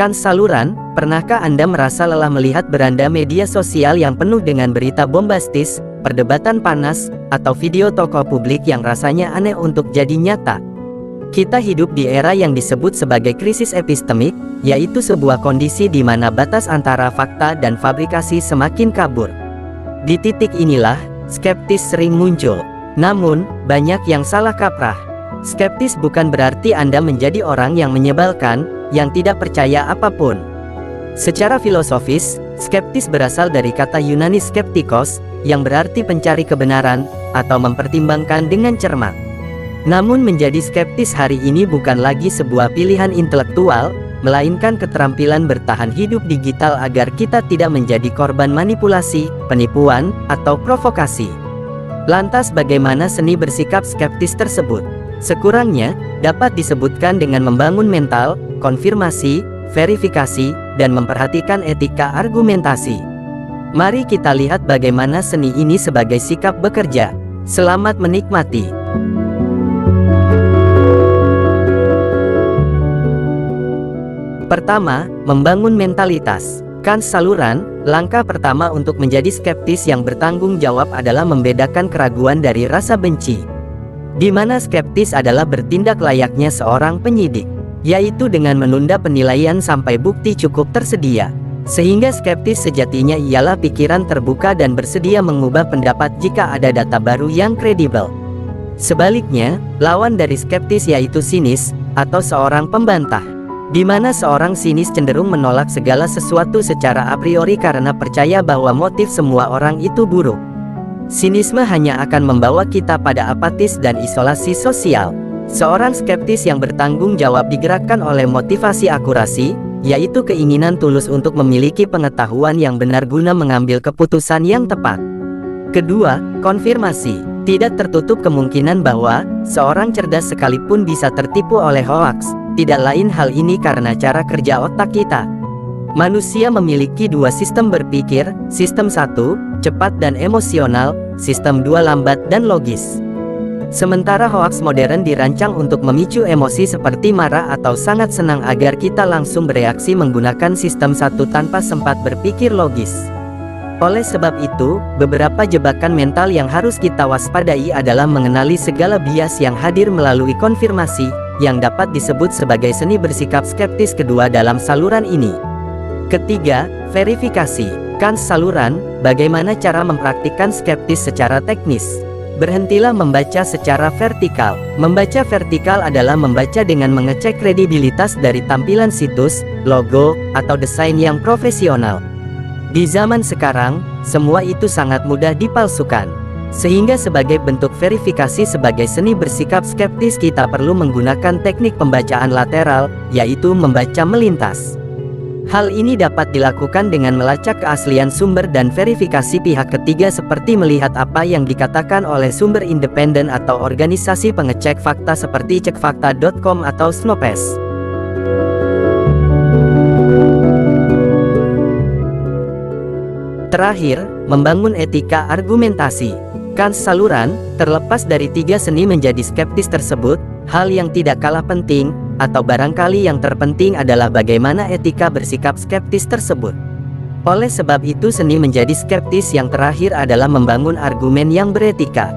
Kans Saluran, pernahkah Anda merasa lelah melihat beranda media sosial yang penuh dengan berita bombastis, perdebatan panas, atau video tokoh publik yang rasanya aneh untuk jadi nyata? Kita hidup di era yang disebut sebagai krisis epistemik, yaitu sebuah kondisi di mana batas antara fakta dan fabrikasi semakin kabur. Di titik inilah, skeptis sering muncul. Namun, banyak yang salah kaprah. Skeptis bukan berarti Anda menjadi orang yang menyebalkan, yang tidak percaya apapun. Secara filosofis, skeptis berasal dari kata Yunani skeptikos, yang berarti pencari kebenaran, atau mempertimbangkan dengan cermat. Namun menjadi skeptis hari ini bukan lagi sebuah pilihan intelektual, melainkan keterampilan bertahan hidup digital agar kita tidak menjadi korban manipulasi, penipuan, atau provokasi. Lantas bagaimana seni bersikap skeptis tersebut? Sekurangnya, dapat disebutkan dengan membangun mental, konfirmasi, verifikasi, dan memperhatikan etika argumentasi. Mari kita lihat bagaimana seni ini sebagai sikap bekerja. Selamat menikmati. Pertama, membangun mentalitas. Kans Saluran, langkah pertama untuk menjadi skeptis yang bertanggung jawab adalah membedakan keraguan dari rasa benci. Di mana skeptis adalah bertindak layaknya seorang penyidik, yaitu dengan menunda penilaian sampai bukti cukup tersedia. Sehingga skeptis sejatinya ialah pikiran terbuka dan bersedia mengubah pendapat jika ada data baru yang kredibel. Sebaliknya, lawan dari skeptis yaitu sinis, atau seorang pembantah. Di mana seorang sinis cenderung menolak segala sesuatu secara a priori karena percaya bahwa motif semua orang itu buruk. Sinisme hanya akan membawa kita pada apatis dan isolasi sosial. Seorang skeptis yang bertanggung jawab digerakkan oleh motivasi akurasi, yaitu keinginan tulus untuk memiliki pengetahuan yang benar guna mengambil keputusan yang tepat. Kedua, konfirmasi. Tidak tertutup kemungkinan bahwa seorang cerdas sekalipun bisa tertipu oleh hoaks. Tidak lain hal ini karena cara kerja otak kita. Manusia memiliki dua sistem berpikir, sistem 1, cepat dan emosional, sistem 2 lambat dan logis. Sementara hoaks modern dirancang untuk memicu emosi seperti marah atau sangat senang agar kita langsung bereaksi menggunakan sistem 1 tanpa sempat berpikir logis. Oleh sebab itu, beberapa jebakan mental yang harus kita waspadai adalah mengenali segala bias yang hadir melalui konfirmasi, yang dapat disebut sebagai seni bersikap skeptis kedua dalam saluran ini. Ketiga, verifikasi. Kans Saluran, bagaimana cara mempraktikkan skeptis secara teknis? Berhentilah membaca secara vertikal. Membaca vertikal adalah membaca dengan mengecek kredibilitas dari tampilan situs, logo, atau desain yang profesional. Di zaman sekarang, semua itu sangat mudah dipalsukan. Sehingga sebagai bentuk verifikasi sebagai seni bersikap skeptis kita perlu menggunakan teknik pembacaan lateral, yaitu membaca melintas. Hal ini dapat dilakukan dengan melacak keaslian sumber dan verifikasi pihak ketiga seperti melihat apa yang dikatakan oleh sumber independen atau organisasi pengecek fakta seperti cekfakta.com atau Snopes. Terakhir, membangun etika argumentasi. Kans Saluran, terlepas dari tiga seni menjadi skeptis tersebut, hal yang tidak kalah penting, atau barangkali yang terpenting adalah bagaimana etika bersikap skeptis tersebut. Oleh sebab itu seni menjadi skeptis yang terakhir adalah membangun argumen yang beretika.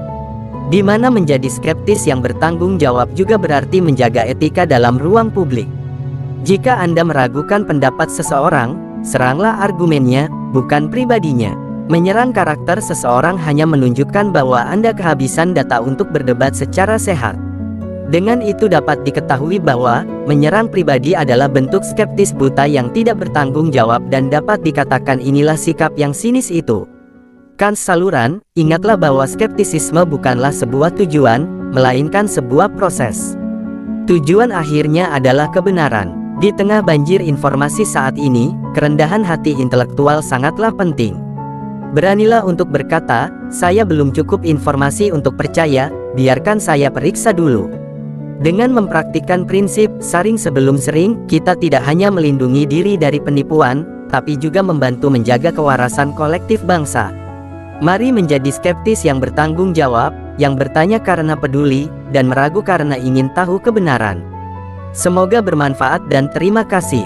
Di mana menjadi skeptis yang bertanggung jawab juga berarti menjaga etika dalam ruang publik. Jika Anda meragukan pendapat seseorang, seranglah argumennya, bukan pribadinya. Menyerang karakter seseorang hanya menunjukkan bahwa Anda kehabisan data untuk berdebat secara sehat. Dengan itu dapat diketahui bahwa menyerang pribadi adalah bentuk skeptis buta yang tidak bertanggung jawab dan dapat dikatakan inilah sikap yang sinis itu. Kans Saluran, ingatlah bahwa skeptisisme bukanlah sebuah tujuan, melainkan sebuah proses. Tujuan akhirnya adalah kebenaran. Di tengah banjir informasi saat ini, kerendahan hati intelektual sangatlah penting. Beranilah untuk berkata, saya belum cukup informasi untuk percaya, biarkan saya periksa dulu. Dengan mempraktikkan prinsip saring sebelum sering, kita tidak hanya melindungi diri dari penipuan, tapi juga membantu menjaga kewarasan kolektif bangsa. Mari menjadi skeptis yang bertanggung jawab, yang bertanya karena peduli, dan meragu karena ingin tahu kebenaran. Semoga bermanfaat dan terima kasih.